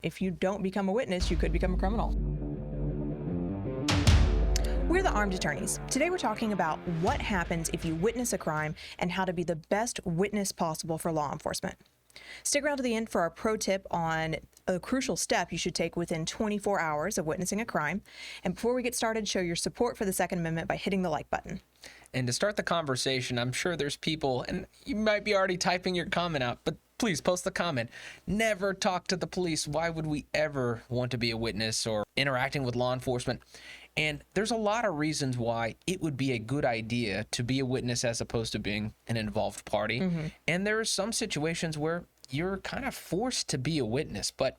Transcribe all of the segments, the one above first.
If you don't become a witness, you could become a criminal. We're the Armed Attorneys. Today we're talking about what happens if you witness a crime and how to be the best witness possible for law enforcement. Stick around to the end for our pro tip on a crucial step you should take within 24 hours of witnessing a crime. And before we get started, show your support for the Second Amendment by hitting the like button. And to start the conversation, I'm sure there's people, and you might be already typing your comment out, but please post the comment. Never talk to the police. Why would we ever want to be a witness or interacting with law enforcement? And there's a lot of reasons why it would be a good idea to be a witness as opposed to being an involved party. And there are some situations where you're kind of forced to be a witness. But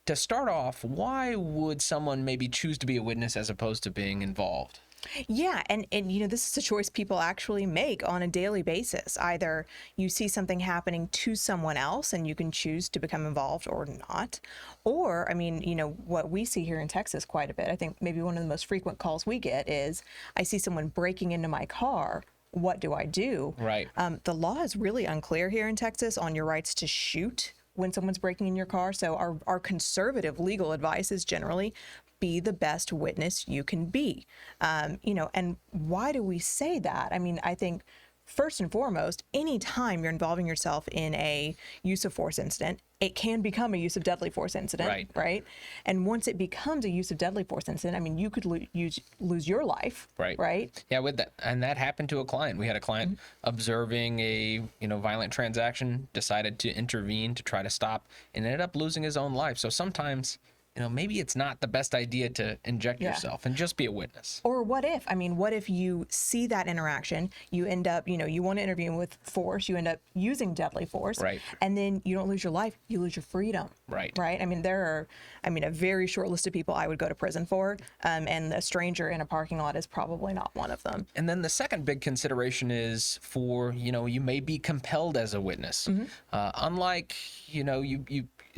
to start off, why would someone maybe choose to be a witness as opposed to being involved? Yeah, and you know, this is a choice people actually make on a daily basis. Either you see something happening to someone else and you can choose to become involved or not. Or, I mean, you know, what we see here in Texas quite a bit, I think maybe one of the most frequent calls we get is, I see someone breaking into my car. What do I do? Right. The law is really unclear here in Texas on your rights to shoot when someone's breaking in your car. So our conservative legal advice is generally be the best witness you can be. You know, and why do we say that? I mean, I think first and foremost, anytime you're involving yourself in a use of force incident, it can become a use of deadly force incident, right? And once it becomes a use of deadly force incident, I mean, you could lose your life, right? Yeah, with that, and that happened to a client. We had a client observing a violent transaction, decided to intervene to try to stop, and ended up losing his own life. So sometimes, maybe it's not the best idea to inject yourself and just be a witness. Or what if you see that interaction, you end up, you want to intervene with force, you end up using deadly force, and then you don't lose your life, you lose your freedom. Right. I mean, there are, a very short list of people I would go to prison for, and a stranger in a parking lot is probably not one of them. And then the second big consideration is for, you may be compelled as a witness. Unlike,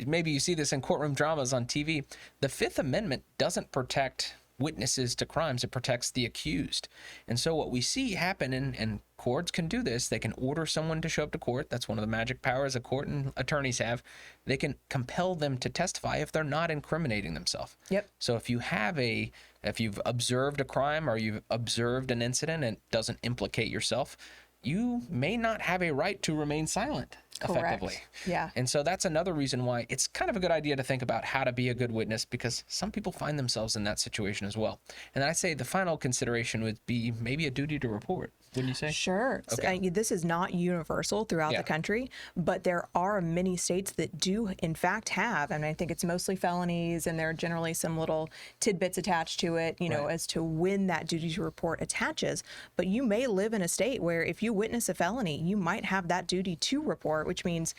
maybe you see this in courtroom dramas on TV, the Fifth Amendment doesn't protect witnesses to crimes, it protects the accused. And so what we see happen, and courts can do this, they can order someone to show up to court. That's one of the magic powers a court and attorneys have. They can compel them to testify if they're not incriminating themselves. So if you've observed a crime or you've observed an incident and it doesn't implicate yourself, you may not have a right to remain silent. Effectively. Yeah. And so that's another reason why it's kind of a good idea to think about how to be a good witness, because some people find themselves in that situation as well. And I say the final consideration would be maybe a duty to report. Wouldn't you say? Sure. Okay. This is not universal throughout the country, but there are many states that do, in fact, have, and I think it's mostly felonies, and there are generally some little tidbits attached to it, as to when that duty to report attaches. But you may live in a state where if you witness a felony, you might have that duty to report, which means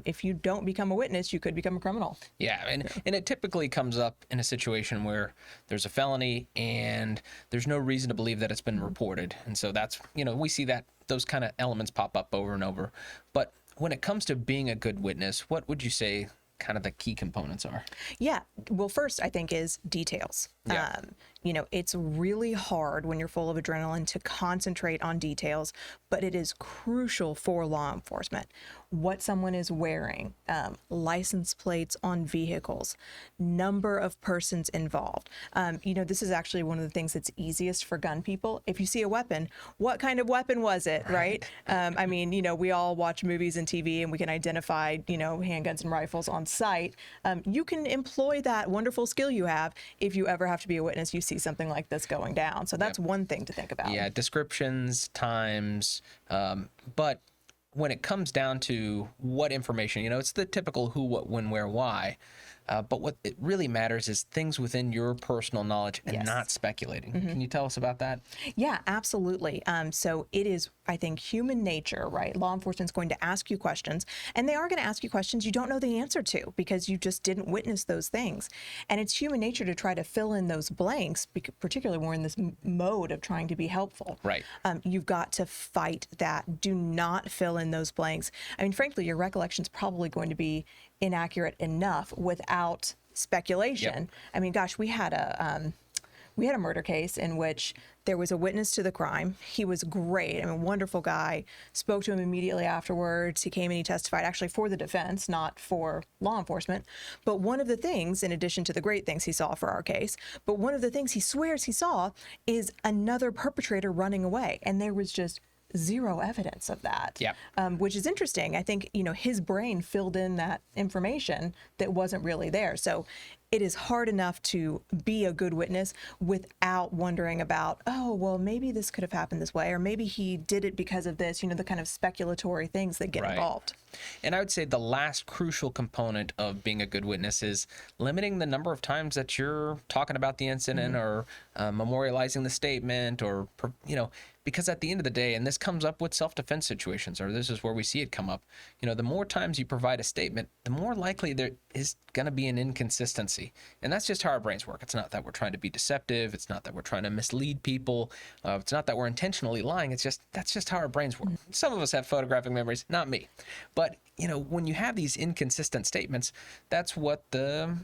if you don't become a witness, you could become a criminal. Yeah, and it typically comes up in a situation where there's a felony and there's no reason to believe that it's been reported. And so that's, we see that those kind of elements pop up over and over. But when it comes to being a good witness, what would you say kind of the key components are? Yeah. Well, first, I think is details. Yeah. It's really hard when you're full of adrenaline to concentrate on details, but it is crucial for law enforcement. What someone is wearing, license plates on vehicles, number of persons involved. This is actually one of the things that's easiest for gun people. If you see a weapon, what kind of weapon was it, right? We all watch movies and TV and we can identify, handguns and rifles on sight. You can employ that wonderful skill you have if you ever have to be a witness, you see something like this going down. So that's one thing to think about. Yeah, descriptions, times, but when it comes down to what information, it's the typical who, what, when, where, why. But what it really matters is things within your personal knowledge and not speculating. Can you tell us about that? Yeah, absolutely. So it is, I think, human nature, right? Law enforcement's going to ask you questions, and they are going to ask you questions you don't know the answer to because you just didn't witness those things. And it's human nature to try to fill in those blanks, particularly when we're in this mode of trying to be helpful. Right. You've got to fight that. Do not fill in those blanks. Frankly, your recollection's probably going to be inaccurate enough without speculation. Gosh, we had We had a murder case in which there was a witness to the crime. He was great. I mean, wonderful guy. Spoke to him immediately afterwards. He came and he testified actually for the defense, not for law enforcement. But one of the things, in addition to the great things he saw for our case, but one of the things he swears he saw is another perpetrator running away. And there was just zero evidence of that, which is interesting. I think, his brain filled in that information that wasn't really there. So it is hard enough to be a good witness without wondering about, oh, well, maybe this could have happened this way, or maybe he did it because of this, the kind of speculatory things that get involved. And I would say the last crucial component of being a good witness is limiting the number of times that you're talking about the incident or memorializing the statement or, because at the end of the day, and this comes up with self-defense situations, or this is where we see it come up, the more times you provide a statement, the more likely there is going to be an inconsistency. And that's just how our brains work. It's not that we're trying to be deceptive. It's not that we're trying to mislead people. It's not that we're intentionally lying. That's just how our brains work. Some of us have photographic memories, not me. But when you have these inconsistent statements, that's what the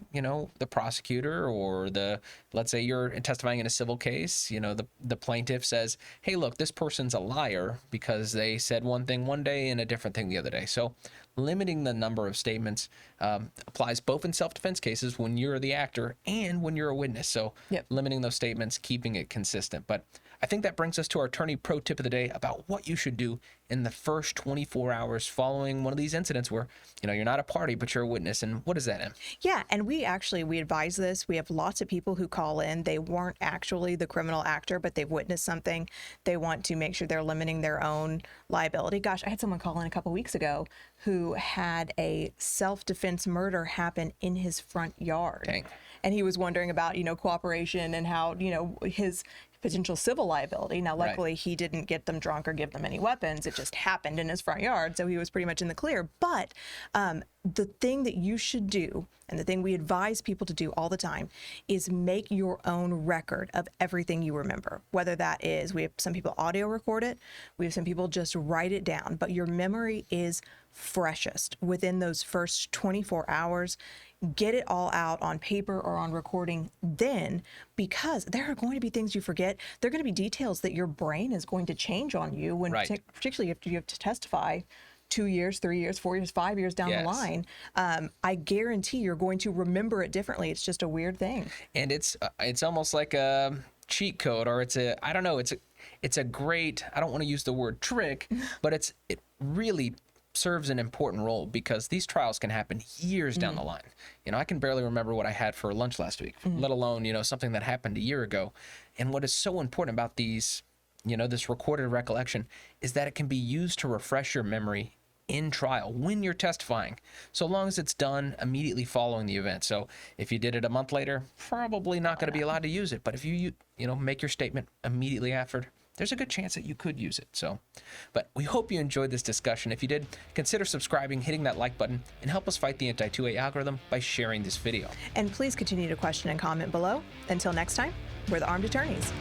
prosecutor or let's say you're testifying in a civil case, the plaintiff says, hey, look, this person's a liar because they said one thing one day and a different thing the other day. So limiting the number of statements applies both in self-defense cases when you're the actor and when you're a witness. So limiting those statements, keeping it consistent. But I think that brings us to our attorney pro tip of the day about what you should do in the first 24 hours following one of these incidents where, you're not a party, but you're a witness. And what is that, Em? Yeah, and we advise this. We have lots of people who call in. They weren't actually the criminal actor, but they've witnessed something. They want to make sure they're limiting their own liability. Gosh, I had someone call in a couple weeks ago who had a self-defense murder happen in his front yard. Dang. And he was wondering about, cooperation and how, his potential civil liability. Now, luckily, he didn't get them drunk or give them any weapons. It just happened in his front yard, so he was pretty much in the clear. But the thing that you should do, and the thing we advise people to do all the time, is make your own record of everything you remember. Whether that is, we have some people audio record it, we have some people just write it down, but your memory is freshest within those first 24 hours. Get it all out on paper or on recording then, because there are going to be things you forget. There are going to be details that your brain is going to change on you when, particularly if you have to testify 2 years, 3 years, 4 years, 5 years down the line. I guarantee you're going to remember it differently. It's just a weird thing. And it's almost like a cheat code, or it's a great, I don't want to use the word trick, but it really serves an important role because these trials can happen years down the line. I can barely remember what I had for lunch last week, let alone, something that happened a year ago. And what is so important about these, this recorded recollection is that it can be used to refresh your memory in trial when you're testifying, so long as it's done immediately following the event. So if you did it a month later, probably not going to be allowed to use it. But if you make your statement immediately after, there's a good chance that you could use it. But we hope you enjoyed this discussion. If you did, consider subscribing, hitting that like button, and help us fight the anti-2A algorithm by sharing this video. And please continue to question and comment below. Until next time, we're the Armed Attorneys.